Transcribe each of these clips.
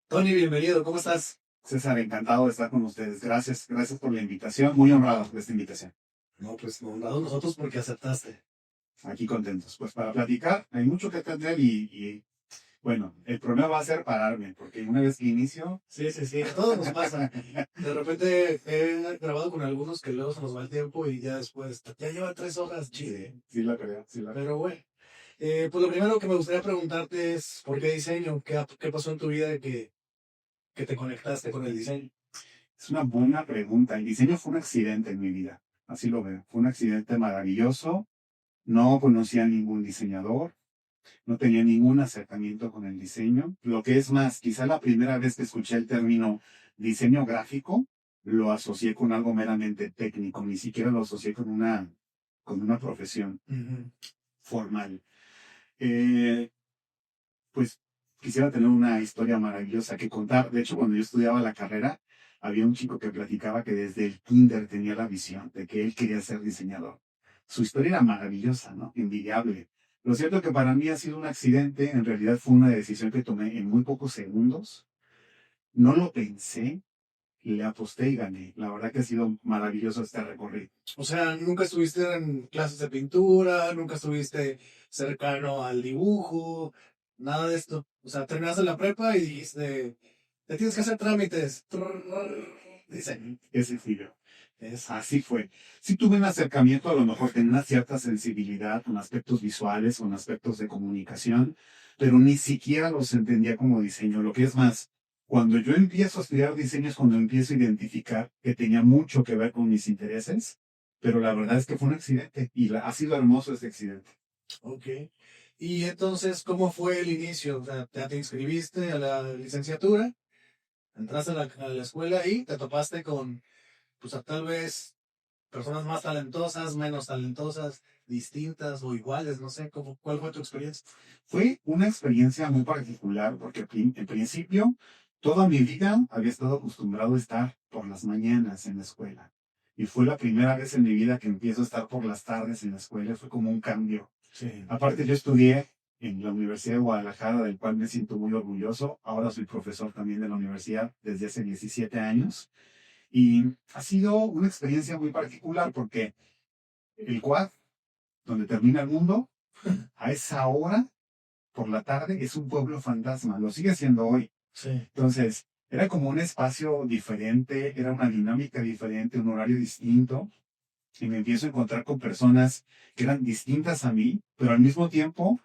Tony, bienvenido, ¿cómo estás? César, encantado de estar con ustedes. Gracias por la invitación. Muy honrado de esta invitación. No, pues honrados nosotros porque aceptaste. Aquí contentos. Pues para platicar, hay mucho que atender bueno, el problema va a ser pararme, porque una vez que inicio, Sí, a todos nos pasa. De repente he grabado con algunos que luego se nos va el tiempo y ya después, ya lleva 3 horas, chile. sí la creo, sí la creo. Pero bueno, pues lo primero que me gustaría preguntarte es, ¿por qué diseño? ¿Qué pasó en tu vida de que te conectaste con el diseño? Es una buena pregunta. El diseño fue un accidente en mi vida, así lo veo. Fue un accidente maravilloso. No conocía a ningún diseñador, no tenía ningún acercamiento con el diseño. Lo que es más, quizá la primera vez que escuché el término diseño gráfico, lo asocié con algo meramente técnico, ni siquiera lo asocié con una profesión Ujú. formal. Eh, pues quisiera tener una historia maravillosa que contar. De hecho, cuando yo estudiaba la carrera, había un chico que platicaba que desde el kinder tenía la visión de que él quería ser diseñador. Su historia era maravillosa, ¿no? Envidiable. Lo cierto que para mí ha sido un accidente, en realidad fue una decisión que tomé en muy pocos segundos. No lo pensé, le aposté y gané. La verdad que ha sido maravilloso este recorrido. O sea, nunca estuviste en clases de pintura, nunca estuviste cercano al dibujo, nada de esto. O sea, terminaste la prepa y dijiste, te tienes que hacer trámites. Diseño. Es sencillo. Es, Así fue. Sí tuve un acercamiento, a lo mejor tenía una cierta sensibilidad con aspectos visuales, con aspectos de comunicación, pero ni siquiera los entendía como diseño. Lo que es más, cuando yo empiezo a estudiar diseño es cuando empiezo a identificar que tenía mucho que ver con mis intereses, pero la verdad es que fue un accidente y ha sido hermoso este accidente. ok. Y entonces, ¿cómo fue el inicio? O sea, ya te inscribiste a la licenciatura, entraste a la escuela y te topaste con, pues, tal vez personas más talentosas, menos talentosas, distintas o iguales, no sé, ¿cuál fue tu experiencia? Fue una experiencia muy particular porque en principio toda mi vida había estado acostumbrado a estar por las mañanas en la escuela. Y fue la primera vez en mi vida que empiezo a estar por las tardes en la escuela. Fue como un cambio. Sí. Aparte, yo estudié en la Universidad de Guadalajara, del cual me siento muy orgulloso. Ahora soy profesor también de la universidad desde hace 17 años. Y ha sido una experiencia muy particular porque el quad, donde termina el mundo, a esa hora por la tarde es un pueblo fantasma, lo sigue siendo hoy. Sí. Entonces, era como un espacio diferente, era una dinámica diferente, un horario distinto, y me empiezo a encontrar con personas que eran distintas a mí, pero al mismo tiempo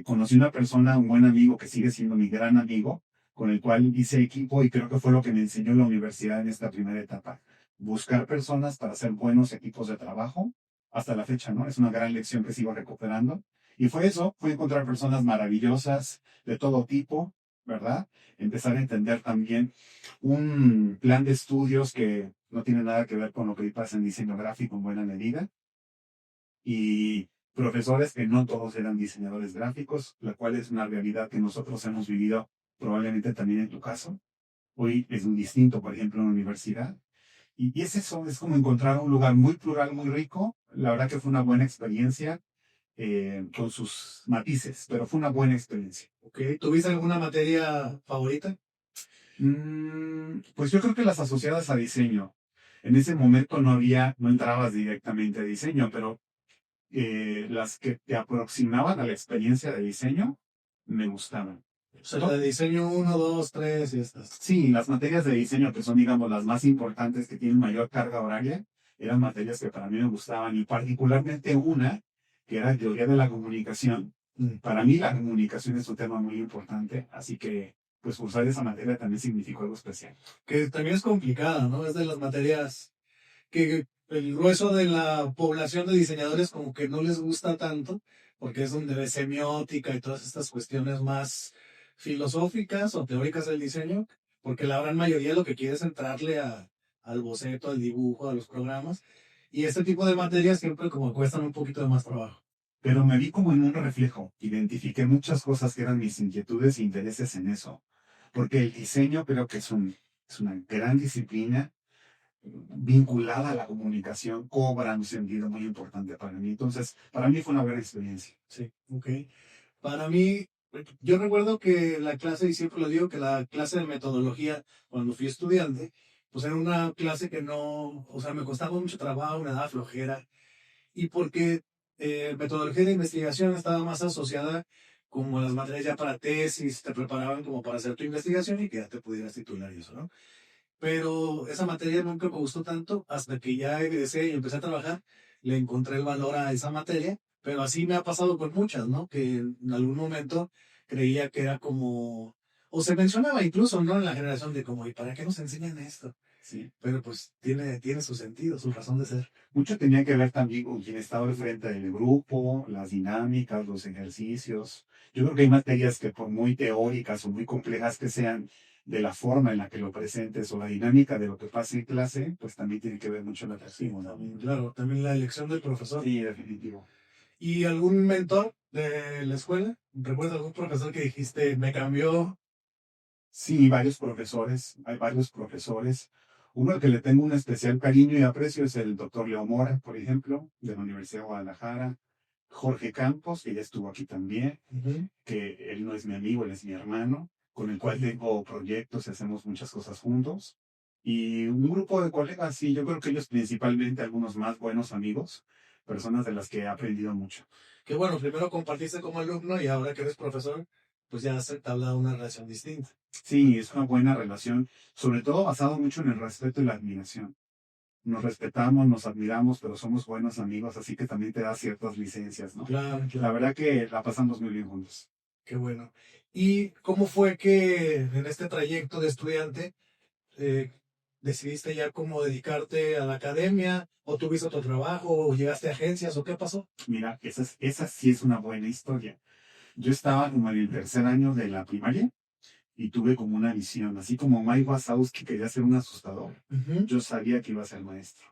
conocí una persona, un buen amigo que sigue siendo mi gran amigo, con el cual hice equipo y creo que fue lo que me enseñó la universidad en esta primera etapa. Buscar personas para hacer buenos equipos de trabajo, hasta la fecha, ¿no? Es una gran lección que sigo recuperando. Y fue eso, fue encontrar personas maravillosas de todo tipo, ¿verdad? Empezar a entender también un plan de estudios que no tiene nada que ver con lo que hoy pasa en diseño gráfico en buena medida. Y profesores que no todos eran diseñadores gráficos, la cual es una realidad que nosotros hemos vivido probablemente también en tu caso. Hoy es muy distinto, por ejemplo, en la universidad. Y es eso, es como encontrar un lugar muy plural, muy rico. La verdad que fue una buena experiencia, con sus matices, pero fue una buena experiencia. Ok, ¿tuviste alguna materia favorita? Pues yo creo que las asociadas a diseño. En ese momento no entrabas directamente a diseño, pero las que te aproximaban a la experiencia de diseño me gustaban. O sea, la de diseño uno, 2, 3 y estas. Sí, las materias de diseño que son, digamos, las más importantes, que tienen mayor carga horaria, eran materias que para mí me gustaban y particularmente una que era teoría de la comunicación. Para mí la comunicación es un tema muy importante, así que pues cursar esa materia también significó algo especial. Que también es complicada, ¿no? Es de las materias que el grueso de la población de diseñadores como que no les gusta tanto, porque es donde ves semiótica y todas estas cuestiones más filosóficas o teóricas del diseño, porque la gran mayoría lo que quiere es entrarle al boceto, al dibujo, a los programas, y este tipo de materias siempre como cuestan un poquito de más trabajo. Pero me vi como en un reflejo, identifiqué muchas cosas que eran mis inquietudes e intereses en eso, porque el diseño creo que es una gran disciplina vinculada a la comunicación, cobra un sentido muy importante para mí. Entonces, para mí fue una buena experiencia. Sí, ok. Para mí, yo recuerdo que la clase, y siempre lo digo, que la clase de metodología, cuando fui estudiante, pues era una clase que no, o sea, me costaba mucho trabajo, me daba flojera, y porque metodología de investigación estaba más asociada como a las materias ya para tesis, te preparaban como para hacer tu investigación y que ya te pudieras titular y eso, ¿no? Pero esa materia nunca me gustó tanto hasta que ya egresé y empecé a trabajar, le encontré el valor a esa materia, pero así me ha pasado con muchas, ¿no? Que en algún momento creía que era como, o se mencionaba incluso, ¿no? En la generación de como, ¿y para qué nos enseñan esto? Sí. Pero pues tiene su sentido, su razón de ser. Mucho tenía que ver también con quién estaba al frente del grupo, las dinámicas, los ejercicios. Yo creo que hay materias que por muy teóricas o muy complejas que sean, de la forma en la que lo presentes o la dinámica de lo que pasa en clase, pues también tiene que ver mucho el Sí, atractivo, ¿no? también, claro, también la elección del profesor. Sí, definitivo. ¿Y algún mentor de la escuela? ¿Recuerdas algún profesor que dijiste, me cambió? Sí, varios profesores, hay varios profesores. Uno al que le tengo un especial cariño y aprecio es el doctor Leo Mora, por ejemplo, de la Universidad de Guadalajara. Jorge Campos, que ya estuvo aquí también, Ujú. que él no es mi amigo, él es mi hermano, con el cual tengo proyectos y hacemos muchas cosas juntos. Y un grupo de colegas, sí, yo creo que ellos principalmente, algunos más buenos amigos, personas de las que he aprendido mucho. Que bueno, primero compartiste como alumno y ahora que eres profesor, pues ya has entablado una relación distinta. Sí, es una buena relación, sobre todo basado mucho en el respeto y la admiración. Nos respetamos, nos admiramos, pero somos buenos amigos, así que también te da ciertas licencias, ¿no? Claro, La claro, verdad que la pasamos muy bien juntos. qué bueno. ¿Y cómo fue que en este trayecto de estudiante eh, decidiste ya cómo dedicarte a la academia o tuviste otro trabajo o llegaste a agencias o qué pasó? Mira, esa sí es una buena historia. Yo estaba como en el tercer año de la primaria y tuve como una visión, así como Mike Wazowski quería ser un asustador. Ujú. Yo sabía que iba a ser maestro.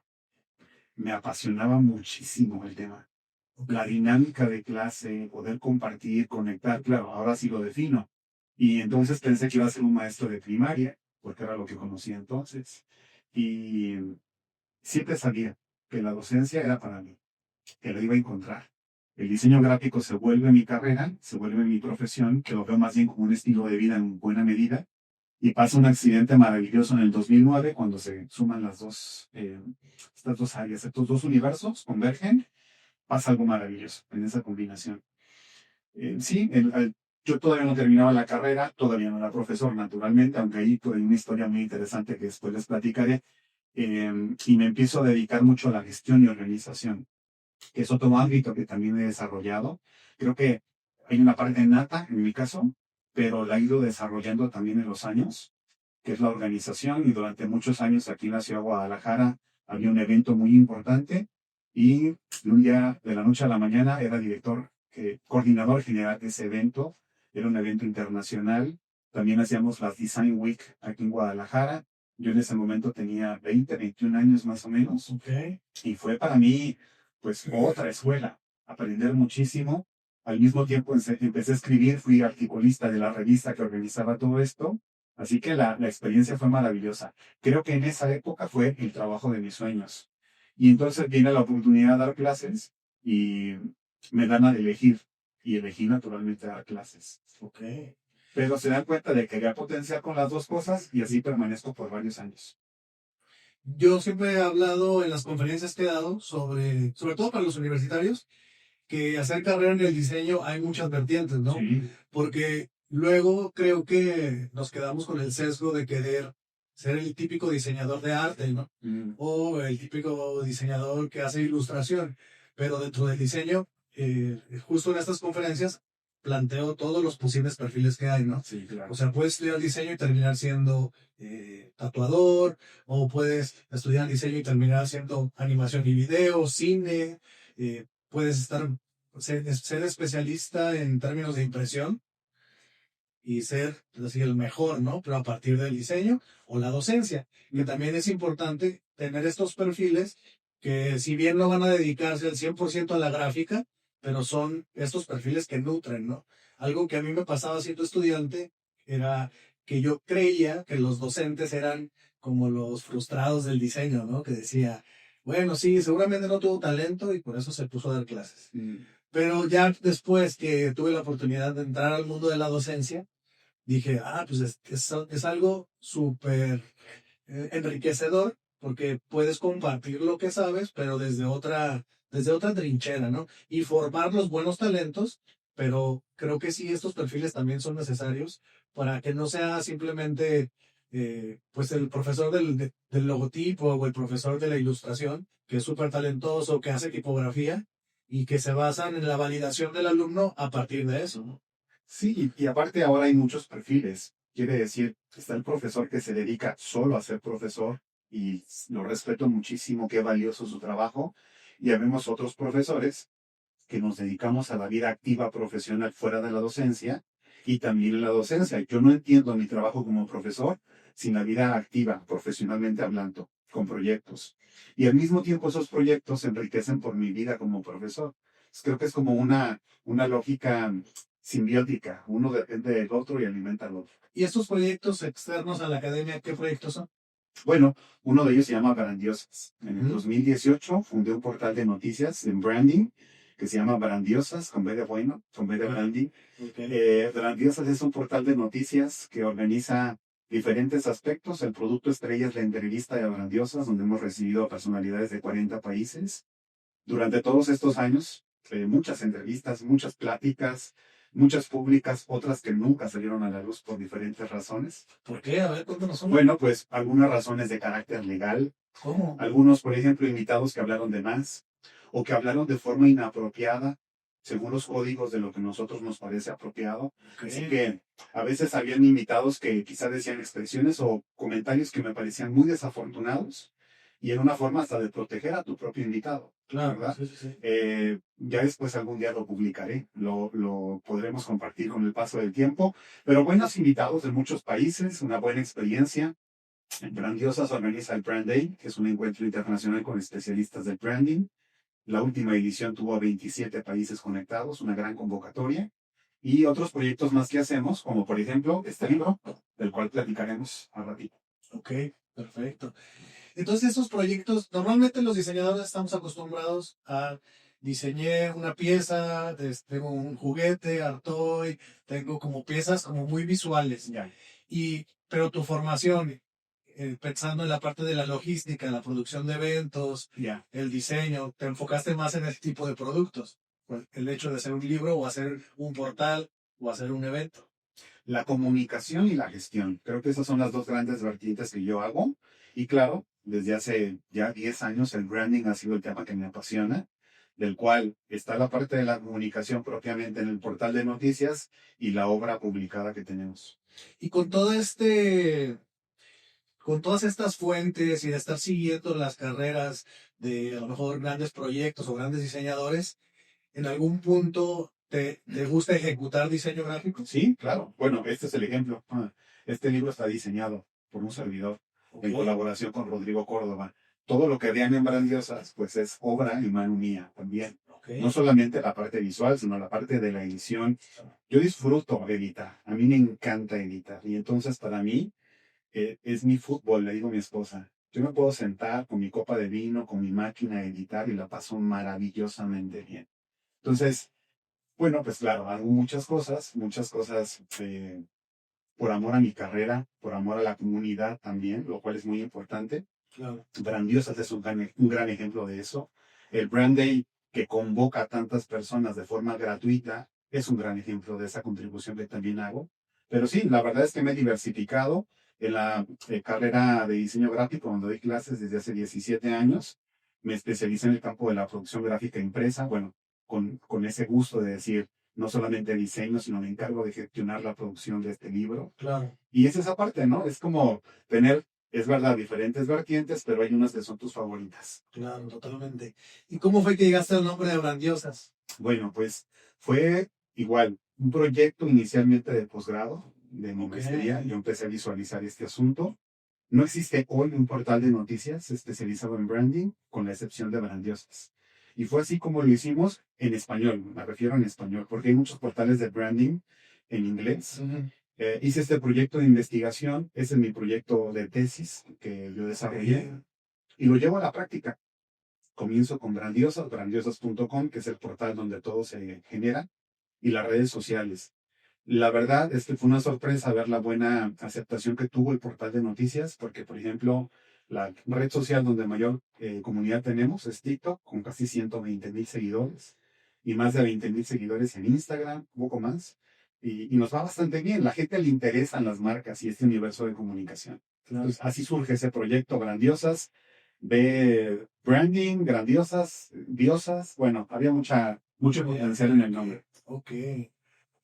Me apasionaba muchísimo el tema. Ok. La dinámica de clase, poder compartir, conectar, claro, ahora sí lo defino. Y entonces pensé que iba a ser un maestro de primaria, porque era lo que conocía entonces. Y siempre sabía que la docencia era para mí, que la iba a encontrar. El diseño gráfico se vuelve mi carrera, se vuelve mi profesión, que lo veo más bien como un estilo de vida en buena medida. Y pasa un accidente maravilloso en el 2009 cuando se suman estas dos áreas, estos dos universos convergen, pasa algo maravilloso en esa combinación. Sí, yo todavía no terminaba la carrera, todavía no era profesor, naturalmente, aunque ahí tuve una historia muy interesante que después les platicaré. Y me empiezo a dedicar mucho a la gestión y organización, que es otro ámbito que también he desarrollado. Creo que hay una parte nata, en mi caso, pero la he ido desarrollando también en los años, que es la organización. Y durante muchos años aquí en la ciudad de Guadalajara había un evento muy importante y un día de la noche a la mañana era coordinador general de ese evento. Era un evento internacional. También hacíamos las Design Week aquí en Guadalajara. Yo en ese momento tenía 20, 21 años más o menos. Ok. Y fue para mí, pues, otra escuela. Aprender muchísimo. Al mismo tiempo empecé a escribir, fui articulista de la revista que organizaba todo esto. Así que la experiencia fue maravillosa. Creo que en esa época fue el trabajo de mis sueños. Y entonces viene la oportunidad de dar clases y me dan a elegir. Y elegí naturalmente dar clases. Ok. Pero se dan cuenta de que había potencial con las dos cosas y así permanezco por varios años. Yo siempre he hablado en las conferencias que he dado sobre todo para los universitarios, que hacer carrera en el diseño hay muchas vertientes, ¿no? Sí. Porque luego creo que nos quedamos con el sesgo de querer ser el típico diseñador de arte, ¿no? Mm. O el típico diseñador que hace ilustración. Pero dentro del diseño, justo en estas conferencias, planteo todos los posibles perfiles que hay, ¿no? Sí, claro. O sea, puedes estudiar diseño y terminar siendo tatuador, o puedes estudiar diseño y terminar haciendo animación y video, cine, puedes ser especialista en términos de impresión y ser así el mejor, ¿no? Pero a partir del diseño o la docencia, que también es importante tener estos perfiles que si bien no van a dedicarse al 100% a la gráfica, pero son estos perfiles que nutren, ¿no? Algo que a mí me pasaba siendo estudiante era que yo creía que los docentes eran como los frustrados del diseño, ¿no? Que decía, bueno, sí, seguramente no tuvo talento y por eso se puso a dar clases. Pero ya después que tuve la oportunidad de entrar al mundo de la docencia, dije, pues es algo súper enriquecedor porque puedes compartir lo que sabes, pero desde otra trinchera, ¿no? Y formar los buenos talentos, pero creo que sí, estos perfiles también son necesarios para que no sea simplemente, pues, el profesor del logotipo o el profesor de la ilustración, que es súper talentoso, que hace tipografía y que se basan en la validación del alumno a partir de eso, ¿no? Sí, y aparte ahora hay muchos perfiles. Quiere decir, está el profesor que se dedica solo a ser profesor y lo respeto muchísimo, qué valioso su trabajo. Y habemos otros profesores que nos dedicamos a la vida activa profesional fuera de la docencia y también en la docencia. Yo no entiendo mi trabajo como profesor sin la vida activa, profesionalmente hablando, con proyectos. Y al mismo tiempo esos proyectos se enriquecen por mi vida como profesor. Creo que es como una lógica simbiótica. Uno depende del otro y alimenta al otro. Y estos proyectos externos a la academia, ¿qué proyectos son? Bueno, uno de ellos se llama Brandiosas. En el Ujú. 2018 fundé un portal de noticias en branding que se llama Brandiosas, con B de bueno, con B de branding. Ok. Brandiosas es un portal de noticias que organiza diferentes aspectos. El producto estrella es la entrevista de Brandiosas, donde hemos recibido a personalidades de 40 países. Durante todos estos años, muchas entrevistas, muchas pláticas, muchas públicas, otras que nunca salieron a la luz por diferentes razones. ¿Por qué? A ver, cuéntanos una. Bueno, pues algunas razones de carácter legal, ¿Cómo? algunos, por ejemplo, invitados que hablaron de más o que hablaron de forma inapropiada, según los códigos de lo que a nosotros nos parece apropiado. Así Ok. que a veces habían invitados que quizá decían expresiones o comentarios que me parecían muy desafortunados y era una forma hasta de proteger a tu propio invitado, Claro, ¿verdad? sí, sí, sí. Ya después algún día lo publicaré, lo podremos compartir con el paso del tiempo, pero buenos invitados de muchos países, una buena experiencia. Grandiosas organiza el Brand Day, que es un encuentro internacional con especialistas del branding. La última edición tuvo a 27 países conectados, una gran convocatoria. Y otros proyectos más que hacemos, como por ejemplo este libro, del cual platicaremos a ratito. Ok, perfecto. Entonces, estos proyectos, normalmente los diseñadores estamos acostumbrados a diseñé una pieza, tengo un juguete, Artoy, tengo como piezas como muy visuales. Ya, Pero tu formación, pensando en la parte de la logística, la producción de eventos, ya. el diseño, te enfocaste más en ese tipo de productos. Pues, el hecho de hacer un libro o hacer un portal o hacer un evento. La comunicación y la gestión. Creo que esas son las dos grandes vertientes que yo hago. Y claro, desde hace ya 10 años el branding ha sido el tema que me apasiona, del cual está la parte de la comunicación propiamente en el portal de noticias y la obra publicada que tenemos. Y con todas estas fuentes y de estar siguiendo las carreras de a lo mejor grandes proyectos o grandes diseñadores, ¿en algún punto te gusta ejecutar diseño gráfico? Sí, claro. Bueno, este es el ejemplo. Este libro está diseñado por un servidor Ok, en colaboración con Rodrigo Córdoba. Todo lo que vean en Brandiosas, pues es obra y mano mía también. ok, No solamente la parte visual, sino la parte de la edición. Yo disfruto editar. A mí me encanta editar. Y entonces para mí es mi fútbol, le digo a mi esposa. Yo me puedo sentar con mi copa de vino, con mi máquina a editar y la paso maravillosamente bien. Entonces, bueno, pues claro, hago muchas cosas por amor a mi carrera, por amor a la comunidad también, lo cual es muy importante. claro. Brandiosas es un gran ejemplo de eso. El Brand Day, que convoca a tantas personas de forma gratuita, es un gran ejemplo de esa contribución que también hago. Pero sí, la verdad es que me he diversificado en la carrera de diseño gráfico, donde doy clases desde hace 17 años. Me especialicé en el campo de la producción gráfica impresa, bueno, con ese gusto de decir, no solamente diseño, sino me encargo de gestionar la producción de este libro. Claro, Y es esa parte, ¿no? Es como tener, es verdad, diferentes vertientes, pero hay unas que son tus favoritas. claro, totalmente. ¿Y cómo fue que llegaste al nombre de Grandiosas? Bueno, pues fue igual, un proyecto inicialmente de posgrado de mi Ok, maestría. Yo empecé a visualizar este asunto. No existe hoy un portal de noticias especializado en branding, con la excepción de Grandiosas. Y fue así como lo hicimos en español, me refiero en español, porque hay muchos portales de branding en inglés. ujú, Hice este proyecto de investigación, ese es mi proyecto de tesis que yo desarrollé ok, y lo llevo a la práctica. Comienzo con Grandiosas, grandiosas.com, que es el portal donde todo se genera, y las redes sociales. La verdad es que fue una sorpresa ver la buena aceptación que tuvo el portal de noticias, porque, por ejemplo, la red social donde mayor comunidad tenemos es TikTok, con casi 120,000 seguidores, y más de 20,000 seguidores en Instagram, un poco más, y nos va bastante bien. La gente le interesan las marcas y este universo de comunicación. claro. Entonces, así surge ese proyecto Grandiosas, ve branding, grandiosas, diosas, bueno, había mucho potencial en el nombre. Ok,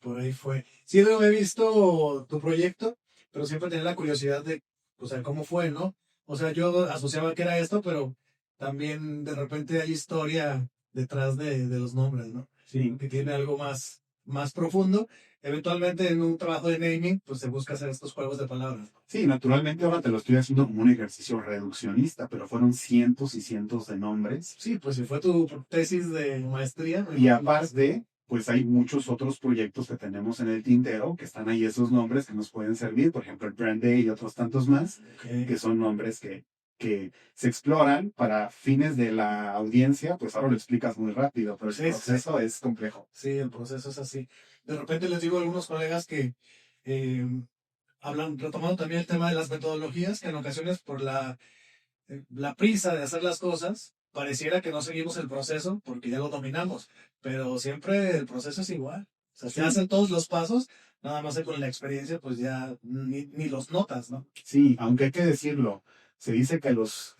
por ahí fue. Sí, no he visto tu proyecto, pero siempre tenía la curiosidad de, o sea, cómo fue, ¿no? O sea, yo asociaba que era esto, pero también de repente hay historia detrás de los nombres, ¿no? Sí, Que tiene algo más profundo. Eventualmente en un trabajo de naming, pues se busca hacer estos juegos de palabras. sí, naturalmente ahora te lo estoy haciendo como un ejercicio reduccionista, pero fueron cientos y cientos de nombres. Sí, pues si fue tu tesis de maestría, me Y imagino que aparte, pues hay muchos otros proyectos que tenemos en el tintero, que están ahí esos nombres que nos pueden servir, por ejemplo, el Brand Day y otros tantos más, ok. que son nombres que se exploran para fines de la audiencia, pues ahora lo explicas muy rápido, pero el Sí, sí, sí. proceso es complejo. Sí, el proceso es así. De repente les digo a algunos colegas que eh, hablan, retomando también el tema de las metodologías, que en ocasiones por la prisa de hacer las cosas, pareciera que no seguimos el proceso porque ya lo dominamos, pero siempre el proceso es igual. O sea, se Sí, hacen todos los pasos, nada más que con la experiencia, pues ya ni los notas, ¿no? sí, aunque hay que decirlo, se dice que a los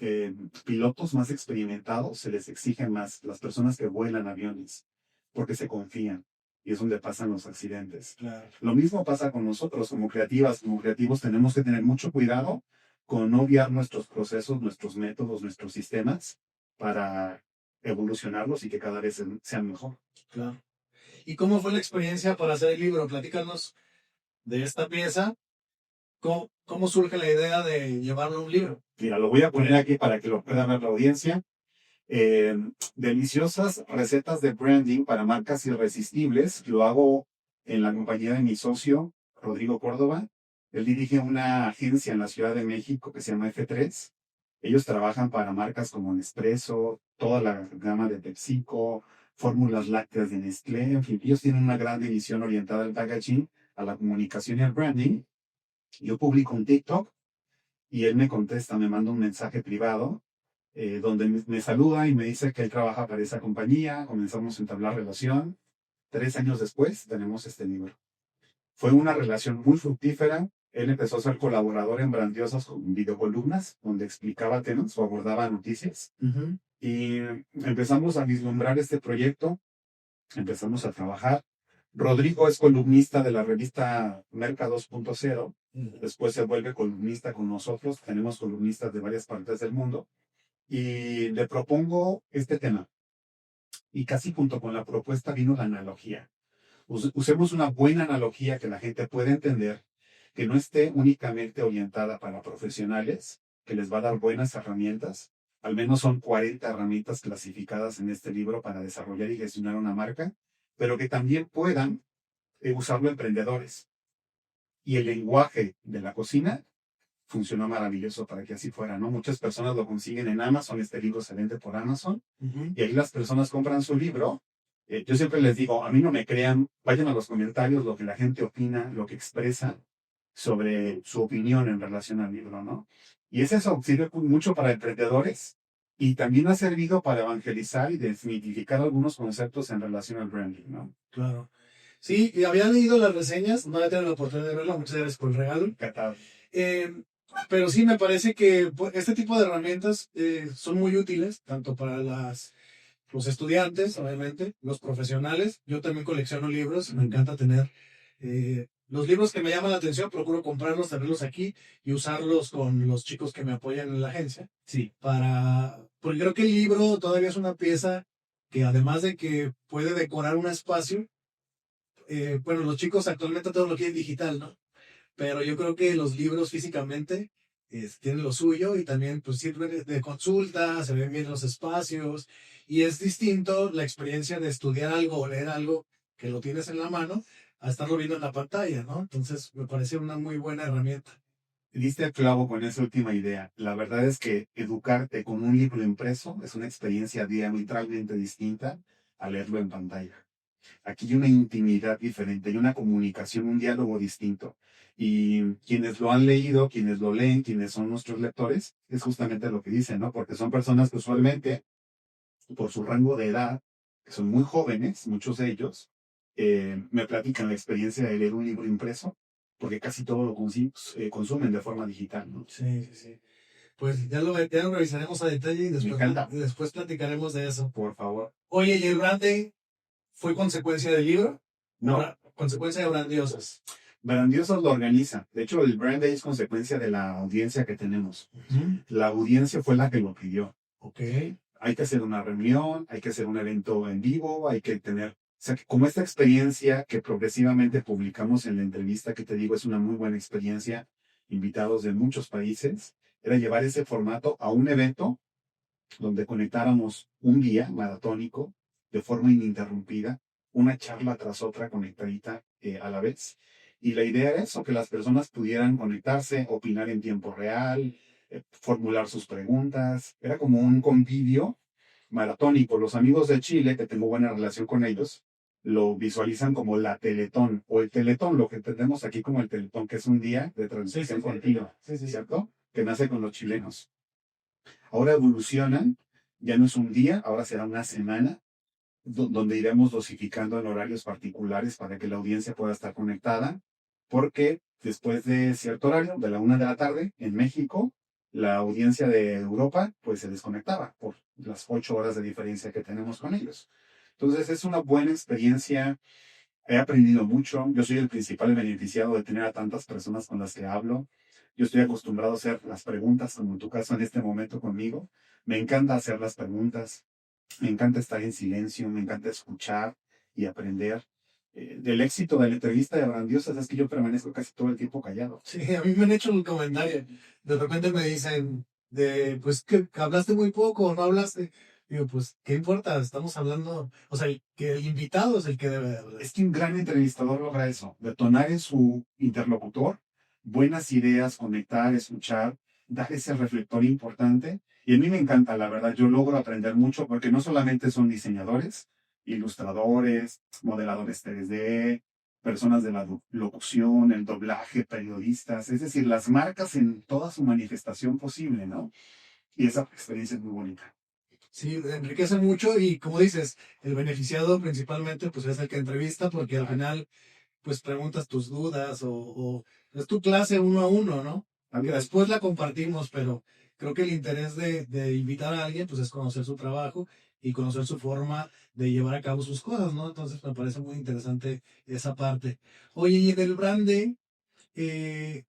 pilotos más experimentados se les exige más, las personas que vuelan aviones, porque se confían y es donde pasan los accidentes. Claro. Lo mismo pasa con nosotros como creativas, como creativos tenemos que tener mucho cuidado con no obviar nuestros procesos, nuestros métodos, nuestros sistemas para evolucionarlos y que cada vez sean mejor. Claro. ¿Y cómo fue la experiencia para hacer el libro? Platícanos de esta pieza. ¿Cómo surge la idea de llevarlo a un libro? Mira, lo voy a poner aquí para que lo pueda ver la audiencia. eh, Deliciosas recetas de branding para marcas irresistibles. Lo hago en la compañía de mi socio, Rodrigo Córdoba. Él dirige una agencia en la Ciudad de México que se llama F3. Ellos trabajan para marcas como Nespresso, toda la gama de PepsiCo, fórmulas lácteas de Nestlé. En fin, ellos tienen una gran división orientada al packaging, a la comunicación y al branding. Yo publico un TikTok y él me contesta, me manda un mensaje privado donde me saluda y me dice que él trabaja para esa compañía. Comenzamos a entablar relación. 3 años después tenemos este libro. Fue una relación muy fructífera. Él empezó a ser colaborador en Brandiosas con videocolumnas, donde explicaba temas o abordaba noticias. Ujú. Y empezamos a vislumbrar este proyecto, empezamos a trabajar. Rodrigo es columnista de la revista Merca 2.0. Después se vuelve columnista con nosotros. Tenemos columnistas de varias partes del mundo y le propongo este tema. Y casi junto con la propuesta vino la analogía. Usemos una buena analogía que la gente pueda entender, que no esté únicamente orientada para profesionales, que les va a dar buenas herramientas. Al menos son 40 herramientas clasificadas en este libro para desarrollar y gestionar una marca, pero que también puedan usarlo emprendedores. Y el lenguaje de la cocina funcionó maravilloso para que así fuera, ¿no? Muchas personas lo consiguen en Amazon, este libro se vende por Amazon, Ujú. y ahí las personas compran su libro. Yo siempre les digo, a mí no me crean, vayan a los comentarios lo que la gente opina, lo que expresa sobre su opinión en relación al libro, ¿no? Y es eso, sirve mucho para emprendedores y también ha servido para evangelizar y desmitificar algunos conceptos en relación al branding, ¿no? Claro. Sí, y había leído las reseñas, no había tenido la oportunidad de verlo, muchas gracias por el regalo. Encantado. Eh, pero sí, me parece que este tipo de herramientas son muy útiles, tanto para los estudiantes, obviamente, los profesionales. Yo también colecciono libros, me encanta tener los libros que me llaman la atención, procuro comprarlos, tenerlos aquí y usarlos con los chicos que me apoyan en la agencia. Sí, Porque creo que el libro todavía es una pieza que además de que puede decorar un espacio, bueno, los chicos actualmente todo lo quieren digital, ¿no? Pero yo creo que los libros físicamente tienen lo suyo y también pues sirven de consulta, se ven bien los espacios y es distinto la experiencia de estudiar algo o leer algo que lo tienes en la mano a estarlo viendo en la pantalla, ¿no? Entonces me parece una muy buena herramienta. diste el clavo con esa última idea. La verdad es que educarte con un libro impreso es una experiencia diametralmente distinta a leerlo en pantalla. Aquí hay una intimidad diferente, hay una comunicación, un diálogo distinto. Y quienes lo han leído, quienes lo leen, quienes son nuestros lectores, es justamente lo que dicen, ¿no? Porque son personas que usualmente, por su rango de edad, que son muy jóvenes, muchos de ellos, me platican la experiencia de leer un libro impreso, porque casi todo lo consumen de forma digital, ¿no? Sí, sí, sí. Pues ya lo revisaremos a detalle y Me encanta, después platicaremos de eso. por favor. Oye, ¿y el branding fue consecuencia del libro? ¿O No, consecuencia de Grandiosas? Grandiosos lo organiza. De hecho, el brand day es consecuencia de la audiencia que tenemos. Ujú. La audiencia fue la que lo pidió. Ok. Hay que hacer una reunión, hay que hacer un evento en vivo, hay que tener, o sea, que como esta experiencia que progresivamente publicamos en la entrevista, que te digo es una muy buena experiencia, invitados de muchos países, era llevar ese formato a un evento donde conectáramos un día maratónico de forma ininterrumpida, una charla tras otra conectadita a la vez. Y la idea era eso, que las personas pudieran conectarse, opinar en tiempo real, formular sus preguntas. Era como un convivio maratónico. Los amigos de Chile, que tengo buena relación con ellos, lo visualizan como la Teletón o el Teletón, lo que entendemos aquí como el Teletón, que es un día de transmisión continua, ¿cierto? Que nace con los chilenos. Ahora evolucionan, ya no es un día, ahora será una semana, donde iremos dosificando en horarios particulares para que la audiencia pueda estar conectada, porque después de cierto horario, de la 1 de la tarde, en México, la audiencia de Europa, pues se desconectaba por las 8 horas de diferencia que tenemos con ellos. Entonces es una buena experiencia, he aprendido mucho, yo soy el principal beneficiado de tener a tantas personas con las que hablo. Yo estoy acostumbrado a hacer las preguntas, como en tu caso en este momento conmigo. Me encanta hacer las preguntas, me encanta estar en silencio, me encanta escuchar y aprender. Del éxito de la entrevista de Grandiosas es que yo permanezco casi todo el tiempo callado. Sí, a mí me han hecho el comentario. De repente me dicen, pues que hablaste muy poco, no hablaste. Digo, pues, ¿qué importa? Estamos hablando, o sea, que el invitado es el que debe de hablar. Es que un gran entrevistador logra eso, detonar en su interlocutor buenas ideas, conectar, escuchar, dar ese reflector importante. Y a mí me encanta, la verdad, yo logro aprender mucho porque no solamente son diseñadores, ilustradores, modeladores 3D, personas de la locución, el doblaje, periodistas, es decir, las marcas en toda su manifestación posible, ¿no? Y esa experiencia es muy bonita. Sí, enriquece mucho y como dices, el beneficiado principalmente pues es el que entrevista porque al final pues preguntas tus dudas o es tu clase uno a uno, ¿no? Que después la compartimos, pero creo que el interés de invitar a alguien pues es conocer su trabajo y conocer su forma de llevar a cabo sus cosas, ¿no? Entonces me parece muy interesante esa parte. Oye, y en el branding, eh,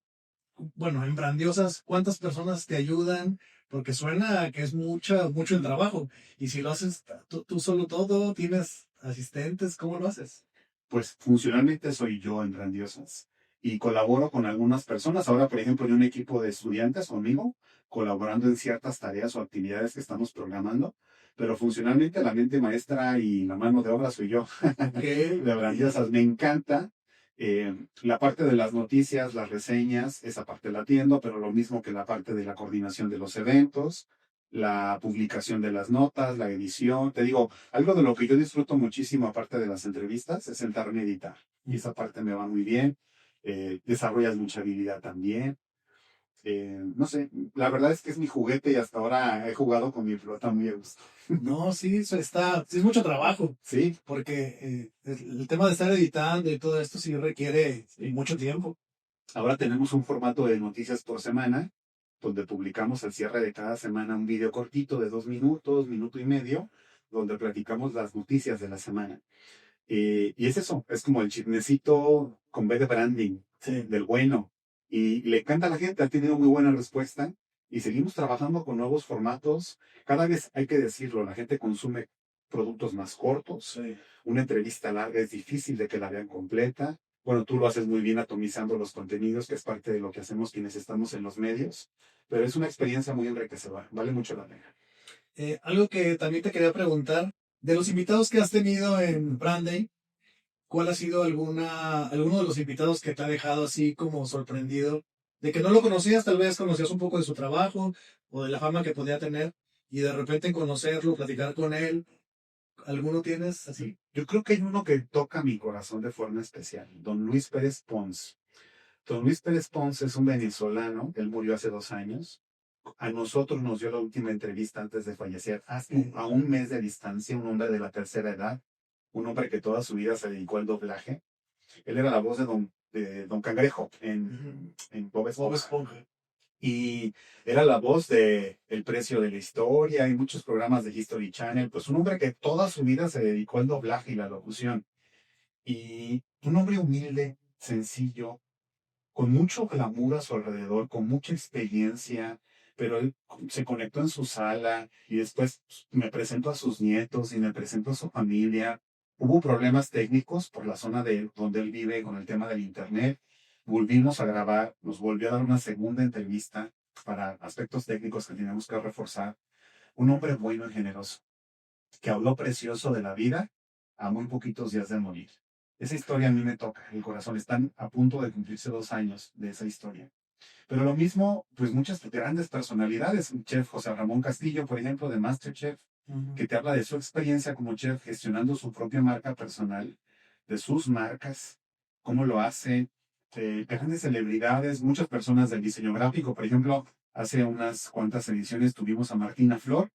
bueno, en Brandiosas, ¿cuántas personas te ayudan? Porque suena a que es mucho el trabajo. Y si lo haces tú solo todo, tienes asistentes, ¿cómo lo haces? Pues funcionalmente soy yo en Grandiosas y colaboro con algunas personas. Ahora, por ejemplo, hay un equipo de estudiantes conmigo colaborando en ciertas tareas o actividades que estamos programando, pero funcionalmente la mente maestra y la mano de obra soy yo. Ok, De Grandiosas me encanta. La parte de las noticias, las reseñas, esa parte la atiendo, pero lo mismo que la parte de la coordinación de los eventos, la publicación de las notas, la edición. Te digo, algo de lo que yo disfruto muchísimo, aparte de las entrevistas, es sentarme a editar. Y esa parte me va muy bien. Desarrollas mucha habilidad también. No sé, la verdad es que es mi juguete y hasta ahora he jugado con mi flota muy a gusto. no, sí, sí es mucho trabajo, Sí, porque el tema de estar editando y todo esto sí requiere mucho tiempo. ahora tenemos un formato de noticias por semana, donde publicamos al cierre de cada semana un video cortito de 2 minutos, minuto y medio, donde platicamos las noticias de la semana. Y es eso, es como el chismecito con B de branding, Sí. del bueno. Y le encanta a la gente, ha tenido muy buena respuesta. Y seguimos trabajando con nuevos formatos. Cada vez hay que decirlo, la gente consume productos más cortos. Sí. Una entrevista larga es difícil de que la vean completa. Bueno, tú lo haces muy bien atomizando los contenidos, que es parte de lo que hacemos quienes estamos en los medios. Pero es una experiencia muy enriquecedora, vale mucho la pena. Algo que también te quería preguntar, de los invitados que has tenido en Brand Day, ¿cuál ha sido alguno de los invitados que te ha dejado así como sorprendido? De que no lo conocías, tal vez conocías un poco de su trabajo o de la fama que podía tener, y de repente conocerlo, platicar con él. ¿Alguno tienes así? Yo creo que hay uno que toca mi corazón de forma especial, don Luis Pérez Pons. Don Luis Pérez Pons es un venezolano, él murió hace 2 años. A nosotros nos dio la última entrevista antes de fallecer, a un mes de distancia, un hombre de la tercera edad, un hombre que toda su vida se dedicó al doblaje. Él era la voz de Don Cangrejo en Bob Bob Esponja. Esponja. Y era la voz de El Precio de la Historia y muchos programas de History Channel. Pues un hombre que toda su vida se dedicó al doblaje y la locución. Y un hombre humilde, sencillo, con mucho glamour a su alrededor, con mucha experiencia, pero él se conectó en su sala y después me presentó a sus nietos y me presentó a su familia. Hubo problemas técnicos por la zona de donde él vive con el tema del internet. Volvimos a grabar, nos volvió a dar una segunda entrevista para aspectos técnicos que teníamos que reforzar. Un hombre bueno y generoso, que habló precioso de la vida a muy poquitos días de morir. Esa historia a mí me toca el corazón. Están a punto de cumplirse 2 años de esa historia. Pero lo mismo, pues muchas grandes personalidades. Un chef José Ramón Castillo, por ejemplo, de MasterChef, que te habla de su experiencia como chef gestionando su propia marca personal, de sus marcas, cómo lo hace. Grandes celebridades, muchas personas del diseño gráfico. Por ejemplo, hace unas cuantas ediciones tuvimos a Martina Flor,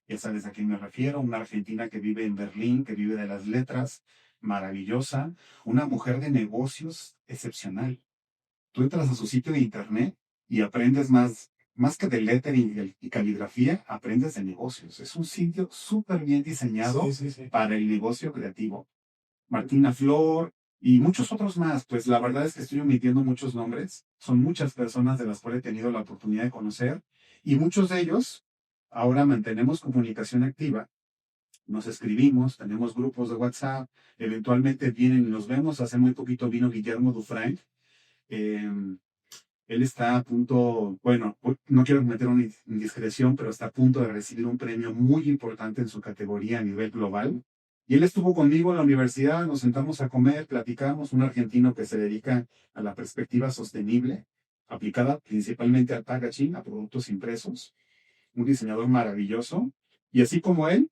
ya sabes a quién me refiero, una argentina que vive en Berlín, que vive de las letras, maravillosa, una mujer de negocios excepcional. Tú entras a su sitio de internet y aprendes más que de lettering y caligrafía, aprendes de negocios. Es un sitio súper bien diseñado Sí, sí, sí. para el negocio creativo. Martina Flor y muchos otros más. Pues la verdad es que estoy omitiendo muchos nombres. Son muchas personas de las cuales he tenido la oportunidad de conocer y muchos de ellos ahora mantenemos comunicación activa. Nos escribimos, tenemos grupos de WhatsApp, eventualmente vienen y nos vemos. Hace muy poquito vino Guillermo Dufresne. Eh, Él está a punto, bueno, no quiero cometer una indiscreción, pero está a punto de recibir un premio muy importante en su categoría a nivel global. Y él estuvo conmigo en la universidad, nos sentamos a comer, platicamos, un argentino que se dedica a la perspectiva sostenible, aplicada principalmente al packaging, a productos impresos, un diseñador maravilloso. Y así como él,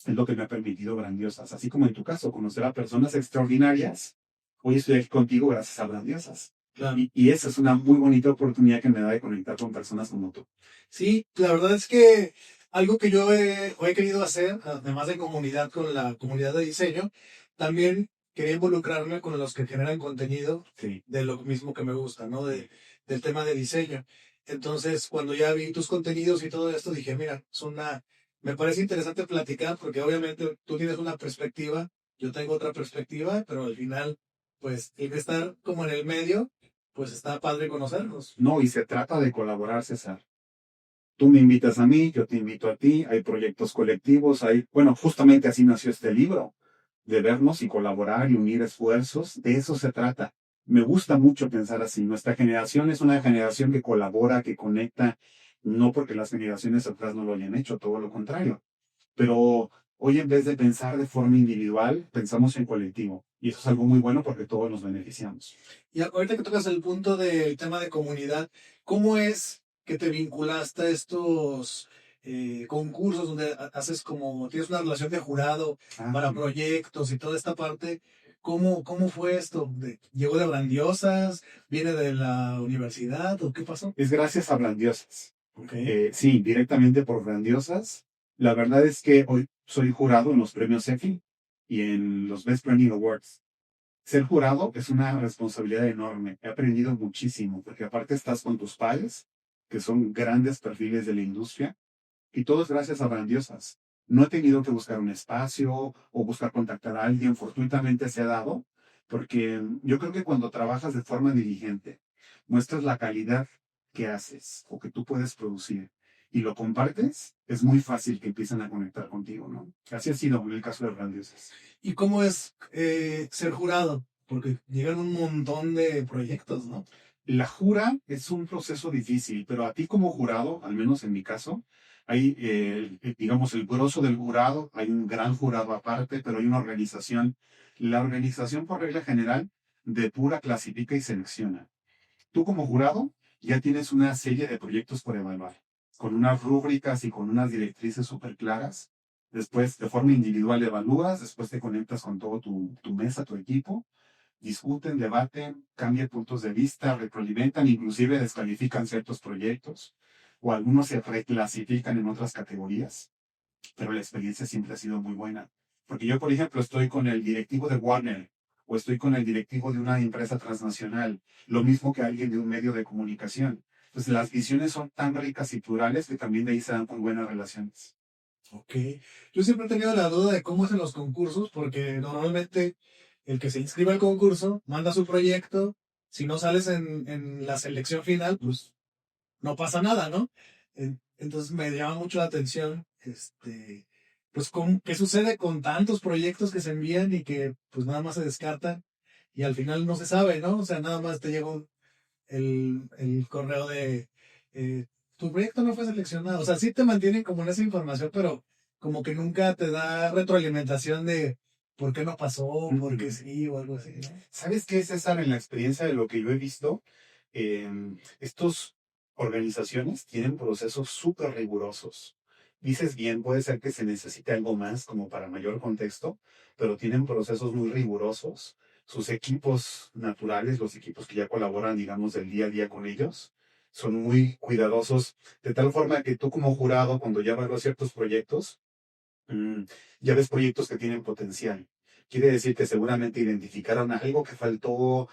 es lo que me ha permitido Grandiosas. Así como en tu caso, conocer a personas extraordinarias. Hoy estoy aquí contigo gracias a Grandiosas. Claro. Y esa es una muy bonita oportunidad que me da de conectar con personas como tú. Sí, la verdad es que algo que yo he querido hacer, además de comunidad con la comunidad de diseño, también quería involucrarme con los que generan contenido Sí. de lo mismo que me gusta, ¿no? Del tema de diseño. Entonces, cuando ya vi tus contenidos y todo esto, dije, mira, me parece interesante platicar porque obviamente tú tienes una perspectiva, yo tengo otra perspectiva, pero al final, pues, el que estar como en el medio, pues está padre conocernos. No, y se trata de colaborar, César. Tú me invitas a mí, yo te invito a ti, hay proyectos colectivos, bueno, justamente así nació este libro, de vernos y colaborar y unir esfuerzos, de eso se trata. Me gusta mucho pensar así. Nuestra generación es una generación que colabora, que conecta, no porque las generaciones atrás no lo hayan hecho, todo lo contrario. Pero hoy en vez de pensar de forma individual, pensamos en colectivo. Y eso es algo muy bueno porque todos nos beneficiamos. Y ahorita que tocas el punto del tema de comunidad, ¿cómo es que te vinculaste a estos concursos donde haces como, tienes una relación de jurado para proyectos y toda esta parte? ¿Cómo fue esto? ¿Llegó de Grandiosas? ¿Viene de la universidad? ¿O qué pasó? Es gracias a Grandiosas. Okay. Sí, directamente por Grandiosas. La verdad es que hoy soy jurado en los premios EFI y en los Best Branding Awards. Ser jurado es una responsabilidad enorme. He aprendido muchísimo, porque aparte estás con tus pares, que son grandes perfiles de la industria, y todo es gracias a Grandiosas. No he tenido que buscar un espacio o buscar contactar a alguien, fortuitamente se ha dado, porque yo creo que cuando trabajas de forma diligente, muestras la calidad que haces o que tú puedes producir y lo compartes, es muy fácil que empiecen a conectar contigo, ¿no? Así ha sido en el caso de Grandiosas. ¿Y cómo es ser jurado? Porque llegan un montón de proyectos, ¿no? La jura es un proceso difícil, pero a ti como jurado, al menos en mi caso, hay, digamos, el grosso del jurado, hay un gran jurado aparte, pero hay una organización. La organización, por regla general, depura, clasifica y selecciona. Tú como jurado ya tienes una serie de proyectos por evaluar, con unas rúbricas y con unas directrices súper claras. Después, de forma individual, evalúas, después te conectas con todo tu mesa, tu equipo, discuten, debaten, cambian puntos de vista, retroalimentan, inclusive descalifican ciertos proyectos, o algunos se reclasifican en otras categorías, pero la experiencia siempre ha sido muy buena. Porque yo, por ejemplo, estoy con el directivo de Warner, o estoy con el directivo de una empresa transnacional, lo mismo que alguien de un medio de comunicación. Pues las visiones son tan ricas y plurales que también de ahí se dan muy buenas relaciones. Ok. Yo siempre he tenido la duda de cómo hacen los concursos, porque normalmente el que se inscribe al concurso manda su proyecto. Si no sales en la selección final, pues no pasa nada, ¿no? Entonces me llama mucho la atención, pues qué sucede con tantos proyectos que se envían y que pues nada más se descartan y al final no se sabe, ¿no? O sea, nada más te llegó el correo de eh, tu proyecto no fue seleccionado. O sea, sí te mantienen como en esa información, pero como que nunca te da retroalimentación de por qué no pasó, por qué sí o algo así, ¿no? ¿Sabes qué, César? En la experiencia de lo que yo he visto, estos organizaciones tienen procesos súper rigurosos. Dices bien, puede ser que se necesite algo más como para mayor contexto, pero tienen procesos muy rigurosos. Sus equipos naturales, los equipos que ya colaboran, digamos, del día a día con ellos, son muy cuidadosos, de tal forma que tú como jurado, cuando ya evalúas ciertos proyectos, Mm, ya ves proyectos que tienen potencial. Quiere decir que seguramente identificaron algo que faltó.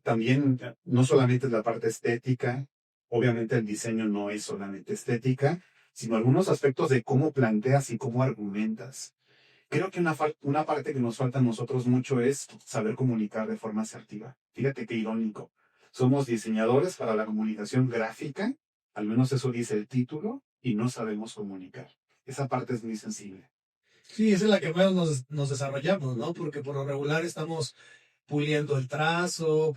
También no solamente es la parte estética, obviamente el diseño no es solamente estética, sino algunos aspectos de cómo planteas y cómo argumentas. Creo que una parte que nos falta a nosotros mucho es saber comunicar de forma asertiva. Fíjate qué irónico. Somos diseñadores para la comunicación gráfica, al menos eso dice el título, y no sabemos comunicar. Esa parte es muy sensible. Sí, esa es la que menos nos desarrollamos, ¿no? Porque por lo regular estamos puliendo el trazo,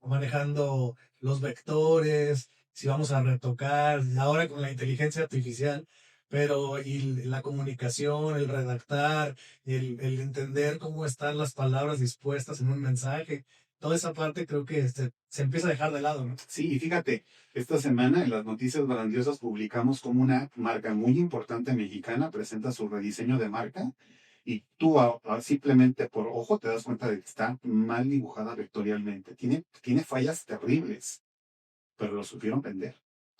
manejando los vectores, si vamos a retocar, ahora con la inteligencia artificial, pero y la comunicación, el redactar, el entender cómo están las palabras dispuestas en un mensaje, toda esa parte creo que se empieza a dejar de lado, ¿no? Sí, y fíjate, esta semana en las noticias grandiosas publicamos como una marca muy importante mexicana presenta su rediseño de marca y tú simplemente por ojo te das cuenta de que está mal dibujada vectorialmente. Tiene fallas terribles, pero lo supieron vender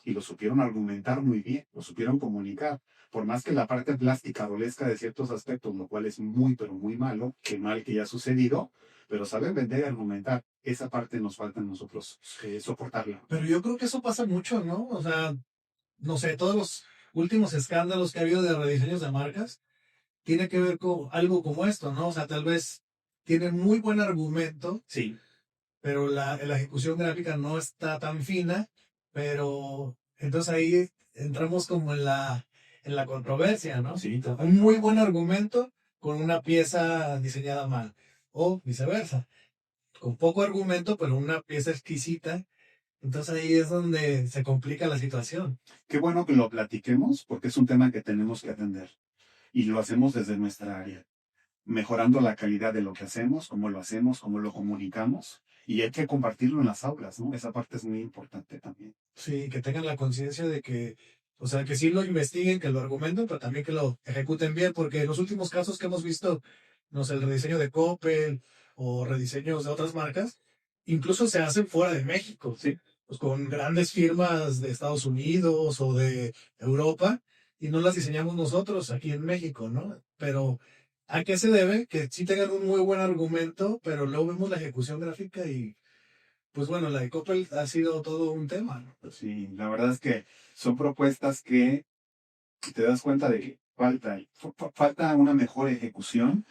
y lo supieron argumentar muy bien, lo supieron comunicar. Por más que la parte plástica adolezca de ciertos aspectos, lo cual es muy, pero muy malo, qué mal que ya ha sucedido, pero saben vender y argumentar. Esa parte nos falta a nosotros soportarla. Pero yo creo que eso pasa mucho, ¿no? O sea, no sé, todos los últimos escándalos que ha habido de rediseños de marcas tiene que ver con algo como esto, ¿no? O sea, tal vez tienen muy buen argumento, Sí, pero la ejecución gráfica no está tan fina, pero entonces ahí entramos como en la controversia, ¿no? sí, Un muy buen argumento con una pieza diseñada mal, o viceversa, con poco argumento, pero una pieza exquisita, entonces ahí es donde se complica la situación. qué bueno que lo platiquemos porque es un tema que tenemos que atender y lo hacemos desde nuestra área, mejorando la calidad de lo que hacemos, cómo lo comunicamos y hay que compartirlo en las aulas, ¿no? Esa parte es muy importante también. Sí, que tengan la conciencia de que, o sea, que sí lo investiguen, que lo argumenten, pero también que lo ejecuten bien, porque en los últimos casos que hemos visto, no sé, el rediseño de Coppel o rediseños de otras marcas, incluso se hacen fuera de México, Sí. pues con grandes firmas de Estados Unidos o de Europa, y no las diseñamos nosotros aquí en México, ¿no? Pero ¿a qué se debe? Que sí tengan un muy buen argumento, pero luego vemos la ejecución gráfica y pues bueno, la de Coppel ha sido todo un tema, ¿no? Sí, la verdad es que son propuestas que te das cuenta de que falta una mejor ejecución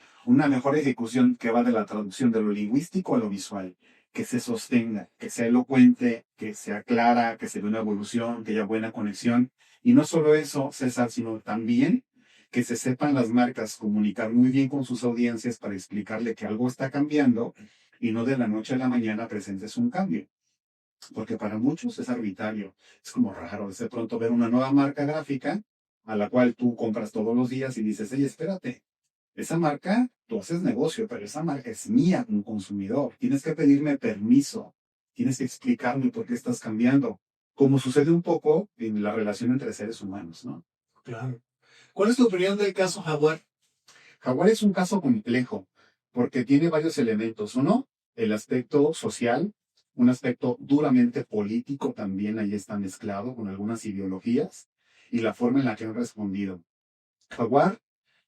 que va de la traducción de lo lingüístico a lo visual, que se sostenga, que sea elocuente, que sea clara, que se vea una evolución, que haya buena conexión. Y no solo eso, César, sino también que se sepan las marcas comunicar muy bien con sus audiencias para explicarle que algo está cambiando y no de la noche a la mañana presentes un cambio. Porque para muchos es arbitrario, es como raro de pronto ver una nueva marca gráfica a la cual tú compras todos los días y dices, hey, espérate, esa marca, tú haces negocio, pero esa marca es mía como consumidor, tienes que pedirme permiso, tienes que explicarme por qué estás cambiando, como sucede un poco en la relación entre seres humanos, ¿no? Claro. ¿Cuál es tu opinión del caso Jaguar? Jaguar es un caso complejo porque tiene varios elementos. Uno, el aspecto social, un aspecto duramente político también ahí está mezclado con algunas ideologías y la forma en la que han respondido. Jaguar,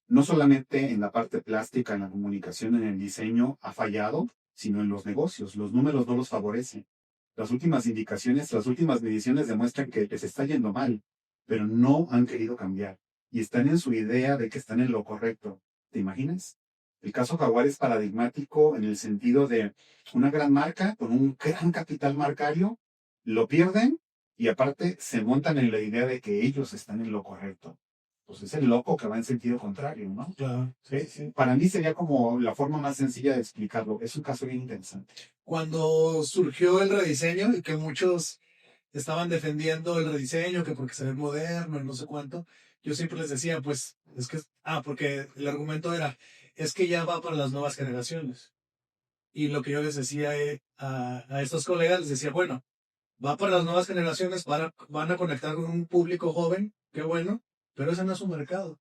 no solamente en la parte plástica, en la comunicación, en el diseño, ha fallado, sino en los negocios. Los números no los favorecen. Las últimas indicaciones, las últimas mediciones demuestran que les está yendo mal, pero no han querido cambiar y están en su idea de que están en lo correcto. ¿Te imaginas? El caso Jaguar es paradigmático en el sentido de una gran marca con un gran capital marcario, lo pierden y aparte se montan en la idea de que ellos están en lo correcto. Pues es el loco que va en sentido contrario, ¿no? Claro, sí, sí. Para mí sería como la forma más sencilla de explicarlo. Es un caso bien interesante. Cuando surgió el rediseño y que muchos estaban defendiendo el rediseño, que porque se ve moderno y no sé cuánto, yo siempre les decía, pues, es que, porque el argumento era, es que ya va para las nuevas generaciones. Y lo que yo les decía a estos colegas, les decía, bueno, va para las nuevas generaciones, van a conectar con un público joven, qué bueno, pero ese no es su mercado.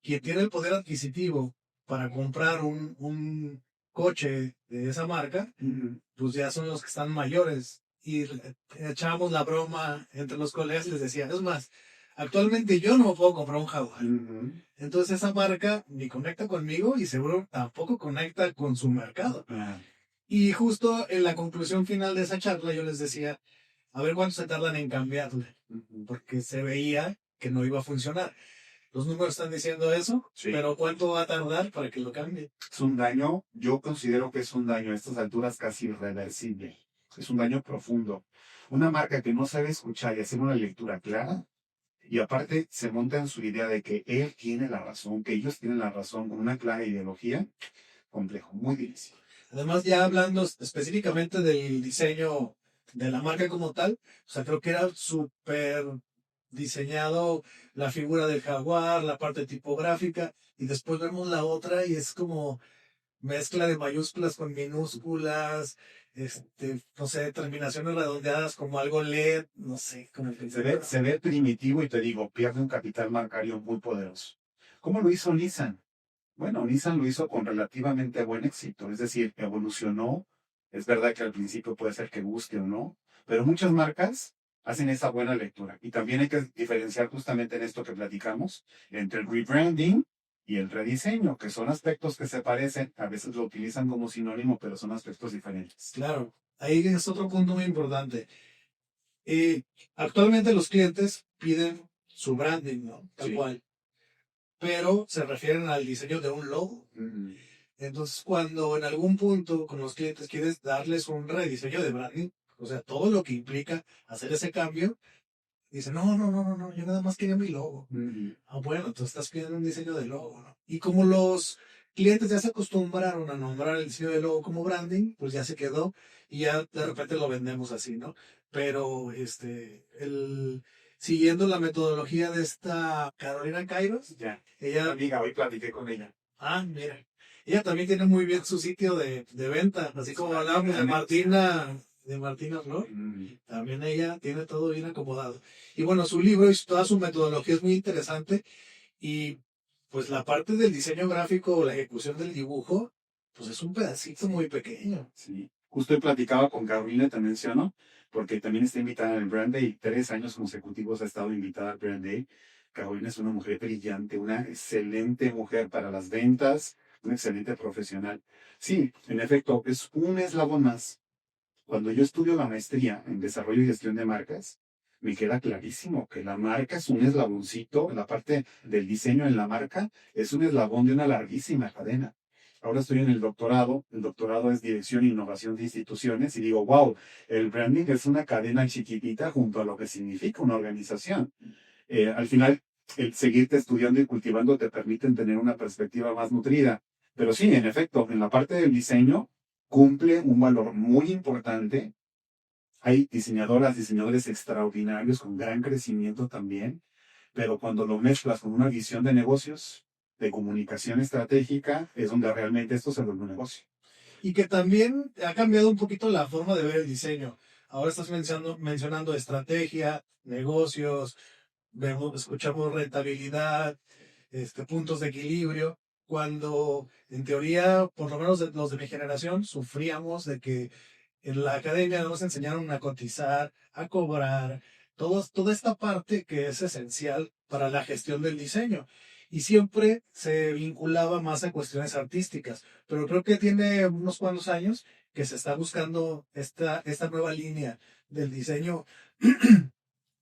Quien tiene el poder adquisitivo para comprar un coche de esa marca, pues ya son los que están mayores. Y echábamos la broma entre los colegas y les decía, es más, actualmente yo no puedo comprar un Jaguar. Entonces esa marca ni conecta conmigo y seguro tampoco conecta con su mercado. Y justo en la conclusión final de esa charla yo les decía, a ver cuánto se tardan en cambiarle, porque se veía que no iba a funcionar. Los números están diciendo eso, Sí. pero ¿cuánto va a tardar para que lo cambie? Es un daño, yo considero que es un daño a estas alturas casi irreversible. Es un daño profundo. Una marca que no sabe escuchar y hacer una lectura clara, y aparte se monta en su idea de que él tiene la razón, que ellos tienen la razón, con una clara ideología, complejo, muy difícil. Además, ya hablando específicamente del diseño de la marca como tal, o sea, creo que era súper diseñado la figura del jaguar, la parte tipográfica, y después vemos la otra y es como mezcla de mayúsculas con minúsculas, no sé, terminaciones redondeadas como algo LED, no sé, como que Se ve primitivo y te digo, pierde un capital marcario muy poderoso. ¿Cómo lo hizo Nissan? Bueno, Nissan lo hizo con relativamente buen éxito, es decir, evolucionó. Es verdad que al principio puede ser que guste o no, pero muchas marcas hacen esa buena lectura. Y también hay que diferenciar justamente en esto que platicamos entre el rebranding y el rediseño, que son aspectos que se parecen, a veces lo utilizan como sinónimo, pero son aspectos diferentes. claro, ahí es otro punto muy importante. Actualmente los clientes piden su branding, ¿no? Tal Sí. cual, pero se refieren al diseño de un logo. Entonces, cuando en algún punto con los clientes quieres darles un rediseño de branding, o sea, todo lo que implica hacer ese cambio, dicen, no, no, no, no, no, yo nada más quería mi logo. Bueno, entonces estás pidiendo un diseño de logo, ¿no? Y como los clientes ya se acostumbraron a nombrar el diseño de logo como branding, pues ya se quedó y ya de repente lo vendemos así, ¿no? Pero, siguiendo la metodología de esta Carolina Kairos, Ya. ella, Amiga, hoy platiqué con ella. mira, ella también tiene muy bien su sitio de venta, así como hablábamos de Martina Flor, también ella tiene todo bien acomodado. Y bueno, su libro y toda su metodología es muy interesante y pues la parte del diseño gráfico o la ejecución del dibujo, pues es un pedacito muy pequeño. Sí. Justo he platicado con Carolina, te menciono, porque también está invitada al Brand Day. 3 años consecutivos ha estado invitada al Brand Day. Carolina es una mujer brillante, una excelente mujer para las ventas, una excelente profesional. Sí, en efecto, es un eslabón más. Cuando yo estudio la maestría en desarrollo y gestión de marcas, me queda clarísimo que la marca es un eslaboncito, la parte del diseño en la marca es un eslabón de una larguísima cadena. Ahora estoy en el doctorado es Dirección e Innovación de Instituciones y digo, wow, el branding es una cadena chiquitita junto a lo que significa una organización. Al final, el seguirte estudiando y cultivando te permiten tener una perspectiva más nutrida. Pero sí, en efecto, en la parte del diseño cumple un valor muy importante. Hay diseñadoras, diseñadores extraordinarios con gran crecimiento también, pero cuando lo mezclas con una visión de negocios, de comunicación estratégica, es donde realmente esto se vuelve un negocio. Y que también ha cambiado un poquito la forma de ver el diseño. Ahora estás mencionando estrategia, negocios, escuchamos rentabilidad, puntos de equilibrio, cuando en teoría, por lo menos los de mi generación, sufríamos de que en la academia nos enseñaron a cotizar, a cobrar, toda esta parte que es esencial para la gestión del diseño. Y siempre se vinculaba más a cuestiones artísticas, pero creo que tiene unos cuantos años que se está buscando esta nueva línea del diseño,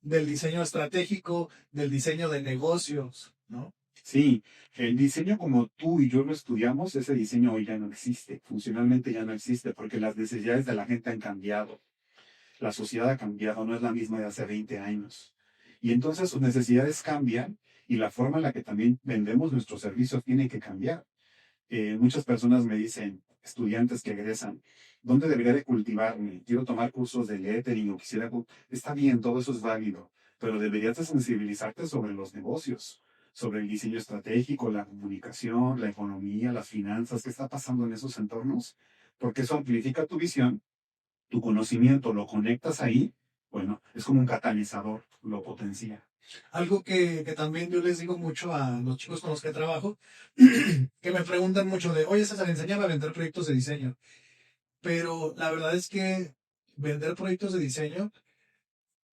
del diseño estratégico, del diseño de negocios, ¿no? Sí, el diseño como tú y yo lo estudiamos, ese diseño hoy ya no existe, funcionalmente ya no existe, porque las necesidades de la gente han cambiado, la sociedad ha cambiado, no es la misma de hace 20 años. Y entonces sus necesidades cambian y la forma en la que también vendemos nuestros servicios tiene que cambiar. Muchas personas me dicen, estudiantes que egresan, ¿dónde debería de cultivarme? Quiero tomar cursos de lettering o quisiera... Está bien, todo eso es válido, pero deberías de sensibilizarte sobre los negocios, sobre el diseño estratégico, la comunicación, la economía, las finanzas, qué está pasando en esos entornos, porque eso amplifica tu visión, tu conocimiento, lo conectas ahí, bueno, es como un catalizador, lo potencia. Algo que también yo les digo mucho a los chicos con los que trabajo, que me preguntan mucho de, oye César, enséñame a vender proyectos de diseño. Pero la verdad es que vender proyectos de diseño,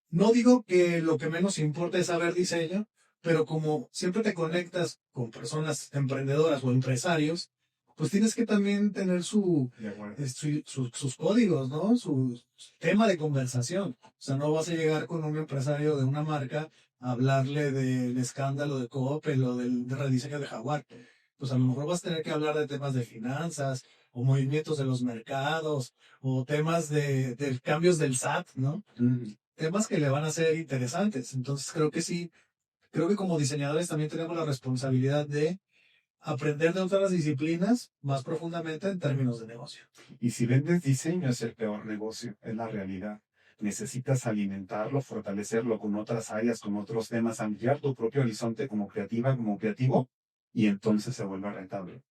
no digo que lo que menos importa es saber diseño, pero como siempre te conectas con personas emprendedoras o empresarios, pues tienes que también tener De acuerdo. sus códigos, ¿no? Su tema de conversación. O sea, no vas a llegar con un empresario de una marca a hablarle del escándalo de Coppel o del rediseño de Jaguar. Pues a lo mejor vas a tener que hablar de temas de finanzas o movimientos de los mercados o temas de cambios del SAT, ¿no? Mm. Temas que le van a ser interesantes. Entonces creo que sí, creo que como diseñadores también tenemos la responsabilidad de aprender de otras disciplinas más profundamente en términos de negocio. Y si vendes diseño es el peor negocio, es la realidad. Necesitas alimentarlo, fortalecerlo con otras áreas, con otros temas, ampliar tu propio horizonte como creativa, como creativo, y entonces se vuelve rentable.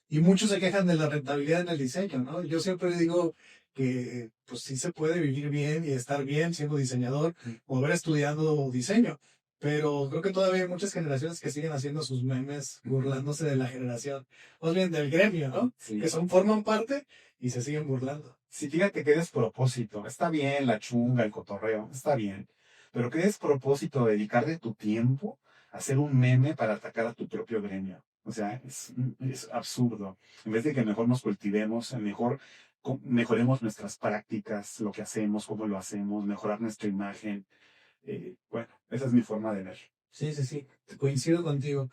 Y muchos se quejan de la rentabilidad en el diseño, ¿no? Yo siempre digo que pues sí se puede vivir bien y estar bien siendo diseñador o haber estudiado diseño, pero creo que todavía hay muchas generaciones que siguen haciendo sus memes burlándose de la generación, más bien del gremio, ¿no? Sí. Que forman parte y se siguen burlando. Si fíjate que es propósito, está bien la chunga, el cotorreo, está bien, pero que es propósito dedicarle tu tiempo a hacer un meme para atacar a tu propio gremio. O sea, es absurdo. En vez de que mejor nos cultivemos, mejor mejoremos nuestras prácticas, lo que hacemos, cómo lo hacemos, mejorar nuestra imagen. Bueno, esa es mi forma de ver. Sí, sí, sí, coincido contigo.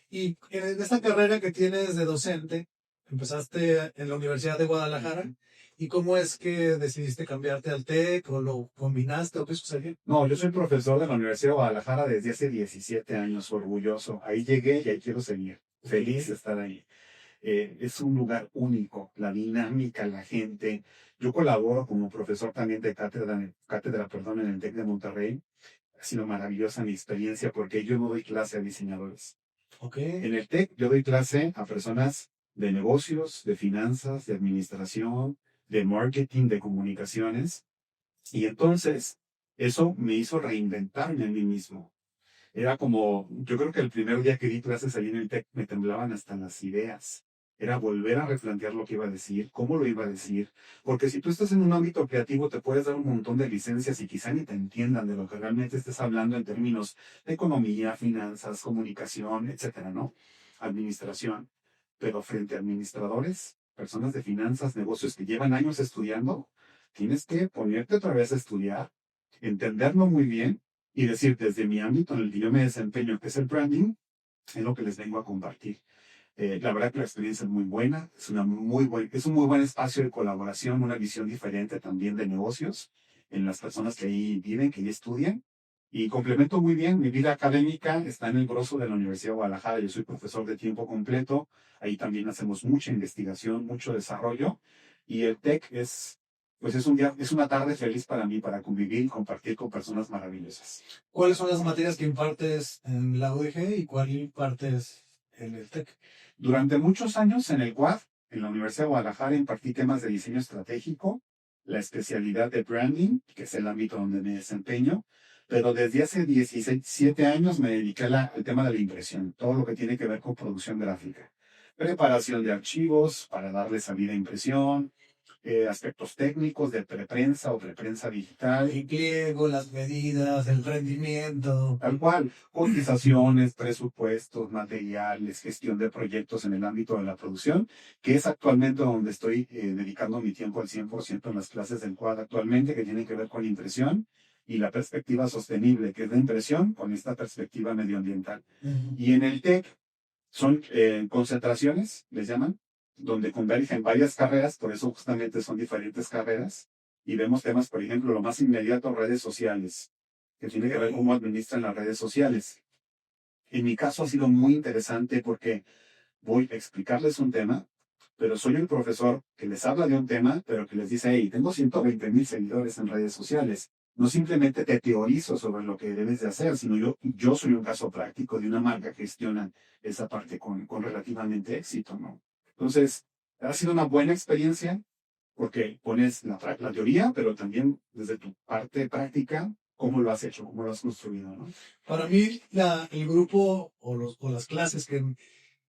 Y en esta carrera que tienes de docente, empezaste en la Universidad de Guadalajara. ¿Y cómo es que decidiste cambiarte al TEC o lo combinaste o qué sucedió? No, yo soy profesor de la Universidad de Guadalajara desde hace 17 años, orgulloso. Ahí llegué y ahí quiero seguir. Feliz de estar ahí. Es un lugar único, la dinámica, la gente. Yo colaboro como profesor también de cátedra, perdón, en el TEC de Monterrey. Ha sido maravillosa mi experiencia porque yo no doy clase a diseñadores. Ok. En el TEC yo doy clase a personas de negocios, de finanzas, de administración, de marketing, de comunicaciones. Y entonces eso me hizo reinventarme a mí mismo. Era como, yo creo que el primer día que di clases ahí en el TEC me temblaban hasta las ideas. Era volver a replantear lo que iba a decir, cómo lo iba a decir. Porque si tú estás en un ámbito creativo, te puedes dar un montón de licencias y quizá ni te entiendan de lo que realmente estés hablando en términos de economía, finanzas, comunicación, etcétera, ¿no? Administración. Pero frente a administradores, personas de finanzas, negocios que llevan años estudiando, tienes que ponerte otra vez a estudiar entenderlo muy bien y decir desde mi ámbito en el que yo me desempeño, que es el branding, es lo que les vengo a compartir. La verdad que la experiencia es muy buena, es un muy buen espacio de colaboración, una visión diferente también de negocios en las personas que ahí viven, que ahí estudian. Y complemento muy bien, mi vida académica está en el grosso de la Universidad de Guadalajara, yo soy profesor de tiempo completo, ahí también hacemos mucha investigación, mucho desarrollo, y el TEC pues es una tarde feliz para mí, para convivir y compartir con personas maravillosas. ¿Cuáles son las materias que impartes en la UDG y cuál impartes en el TEC? Durante muchos años en el UAD, en la Universidad de Guadalajara, impartí temas de diseño estratégico, la especialidad de branding, que es el ámbito donde me desempeño, pero desde hace 17 años me dediqué al tema de la impresión, todo lo que tiene que ver con producción gráfica, preparación de archivos para darle salida a impresión, aspectos técnicos de preprensa o preprensa digital. El pliego, las medidas, el rendimiento. Tal cual, cotizaciones, presupuestos, materiales, gestión de proyectos en el ámbito de la producción, que es actualmente donde estoy dedicando mi tiempo al 100% en las clases del CUAD actualmente, que tienen que ver con impresión y la perspectiva sostenible, que es la impresión con esta perspectiva medioambiental. Uh-huh. Y en el TEC son concentraciones, les llaman, donde convergen varias carreras, por eso justamente son diferentes carreras, y vemos temas, por ejemplo, lo más inmediato, redes sociales, que tiene que ver cómo administran las redes sociales. En mi caso ha sido muy interesante porque voy a explicarles un tema, pero soy el profesor que les habla de un tema, pero que les dice, hey, tengo 120,000 seguidores en redes sociales. No simplemente te teorizo sobre lo que debes de hacer, sino yo soy un caso práctico de una marca que gestiona esa parte con relativamente éxito, ¿no? Entonces, ha sido una buena experiencia porque pones la teoría, pero también desde tu parte práctica, cómo lo has hecho, cómo lo has construido, ¿no? Para mí, el grupo o las clases que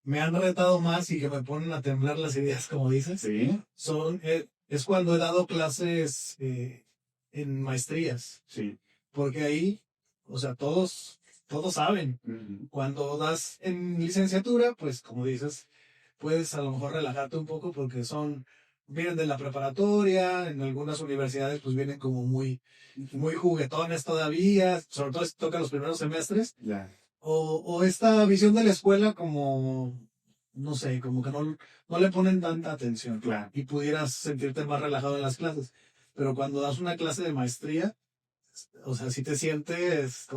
me han retado más y que me ponen a temblar las ideas, como dices, Sí, es cuando he dado clases en maestrías, sí. porque ahí, o sea, todos saben. Ujú. Cuando das en licenciatura, pues como dices, puedes a lo mejor relajarte un poco porque vienen de la preparatoria, en algunas universidades pues vienen como muy juguetones todavía, sobre todo si toca los primeros semestres, Ya. o esta visión de la escuela como, no sé, como que no le ponen tanta atención Claro. y pudieras sentirte más relajado en las clases. Pero cuando das una clase de maestría, o sea, si te sientes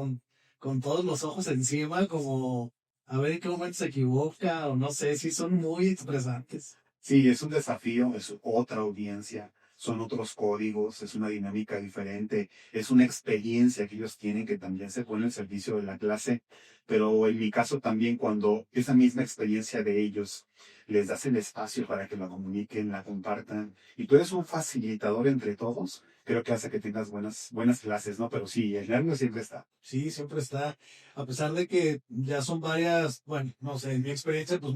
con todos los ojos encima, como a ver en qué momento se equivoca, o no sé, si son muy expresantes. Sí, es un desafío, es otra audiencia, son otros códigos, es una dinámica diferente, es una experiencia que ellos tienen que también se pone al servicio de la clase, pero en mi caso también cuando esa misma experiencia de ellos les das el espacio para que la comuniquen, la compartan, y tú eres un facilitador entre todos, creo que hace que tengas buenas clases, ¿no? Pero sí, el nervio siempre está. Sí, siempre está, a pesar de que ya son varias, bueno, no sé, en mi experiencia, pues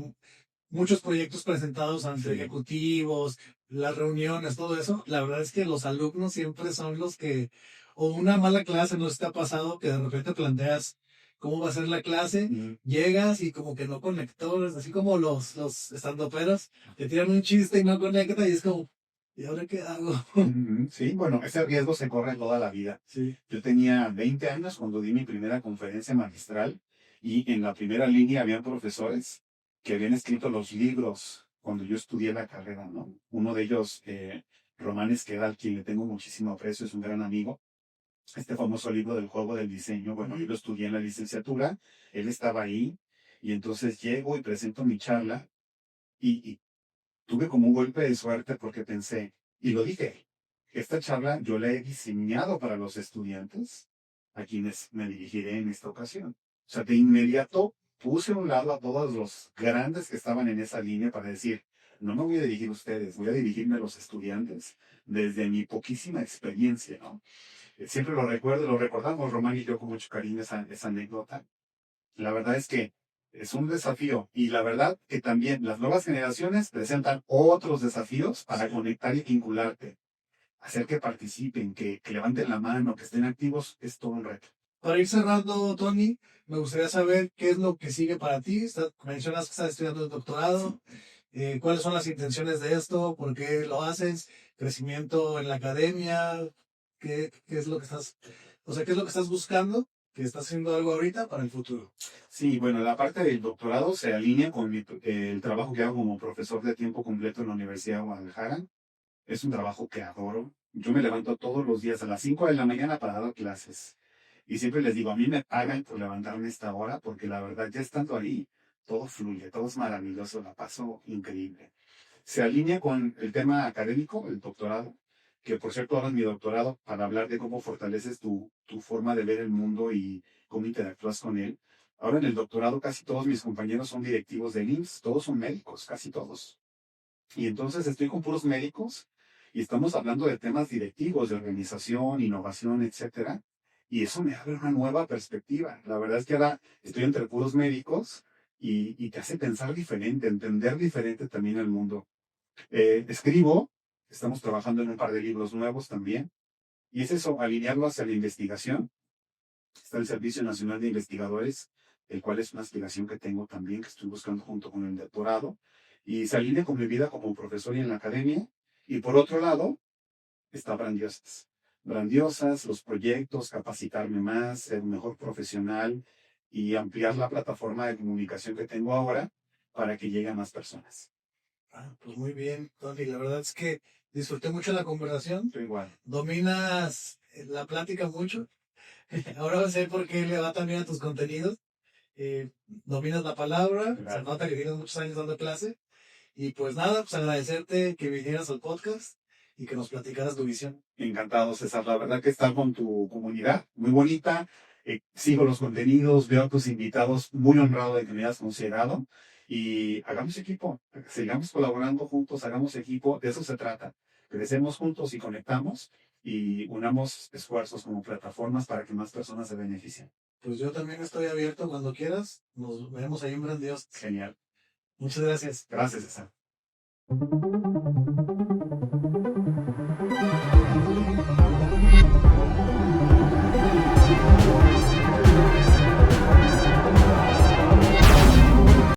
muchos proyectos presentados ante Sí. ejecutivos, las reuniones, todo eso, la verdad es que los alumnos siempre son los que, o una mala clase, no sé si te ha pasado que de repente planteas cómo va a ser la clase, Mm. llegas y como que no conectó, es así como los estandoperos que tiran un chiste y no conecta y es como, ¿y ahora qué hago? Ujú. Sí, bueno, ese riesgo se corre toda la vida. Sí. Yo tenía 20 años cuando di mi primera conferencia magistral y en la primera línea habían profesores que habían escrito los libros cuando yo estudié la carrera, ¿no? Uno de ellos, Román Esqueda, al quien le tengo muchísimo aprecio, es un gran amigo. Este famoso libro del juego del diseño, bueno, yo lo estudié en la licenciatura, él estaba ahí y entonces llego y presento mi charla y tuve como un golpe de suerte porque pensé, y lo dije, esta charla yo la he diseñado para los estudiantes a quienes me dirigiré en esta ocasión. O sea, de inmediato puse a un lado a todos los grandes que estaban en esa línea para decir, no me voy a dirigir a ustedes, voy a dirigirme a los estudiantes desde mi poquísima experiencia, ¿no? Siempre lo recuerdo, lo recordamos Román y yo con mucho cariño esa anécdota. La verdad es que es un desafío y la verdad que también las nuevas generaciones presentan otros desafíos para conectar y vincularte, hacer que participen, que levanten la mano, que estén activos, es todo un reto. Para ir cerrando, Tony, me gustaría saber qué es lo que sigue para ti. Mencionas que estás estudiando el doctorado. ¿Cuáles son las intenciones de esto? ¿Por qué lo haces? ¿Crecimiento en la academia? ¿Qué es lo que estás O sea, ¿qué es lo que estás buscando? Que estás haciendo algo ahorita para el futuro. Sí, bueno, la parte del doctorado se alinea con el trabajo que hago como profesor de tiempo completo en la Universidad de Guadalajara. Es un trabajo que adoro. Yo me levanto todos los días a las 5 de la mañana para dar clases. Y siempre les digo, a mí me pagan por levantarme a esta hora, porque la verdad, ya estando ahí, todo fluye, todo es maravilloso, la paso increíble. Se alinea con el tema académico, el doctorado, que por cierto ahora es mi doctorado para hablar de cómo fortaleces tu forma de ver el mundo y cómo interactúas con él. Ahora en el doctorado casi todos mis compañeros son directivos del IMSS, todos son médicos, casi todos. Y entonces estoy con puros médicos y estamos hablando de temas directivos, de organización, innovación, etcétera. Y eso me abre una nueva perspectiva. La verdad es que ahora estoy entre puros médicos y te hace pensar diferente, entender diferente también el mundo. Escribo, estamos trabajando en un par de libros nuevos también. Y es eso, alinearlo hacia la investigación. Está el Servicio Nacional de Investigadores, el cual es una aspiración que tengo también, que estoy buscando junto con el doctorado, y se alinea con mi vida como profesor y en la academia. Y por otro lado, está Brandiosas. Brandiosas, los proyectos, capacitarme más, ser un mejor profesional y ampliar la plataforma de comunicación que tengo ahora para que llegue a más personas. Ah, pues muy bien, Tony. La verdad es que disfruté mucho la conversación. Yo igual. Dominas la plática mucho. Ahora sé por qué le va también a tus contenidos. Dominas la palabra. Se Claro. nota que tienes muchos años dando clase. Y pues nada, pues agradecerte que vinieras al podcast y que nos platicaras tu visión. Encantado, César. La verdad que estar con tu comunidad, muy bonita. Sigo los contenidos, veo a tus invitados, muy honrado de que me hayas considerado. Y hagamos equipo, sigamos colaborando juntos, hagamos equipo, de eso se trata. Crecemos juntos y conectamos y unamos esfuerzos como plataformas para que más personas se beneficien. Pues yo también estoy abierto cuando quieras. Nos vemos ahí en Brandios. Genial. Muchas gracias. Gracias, César.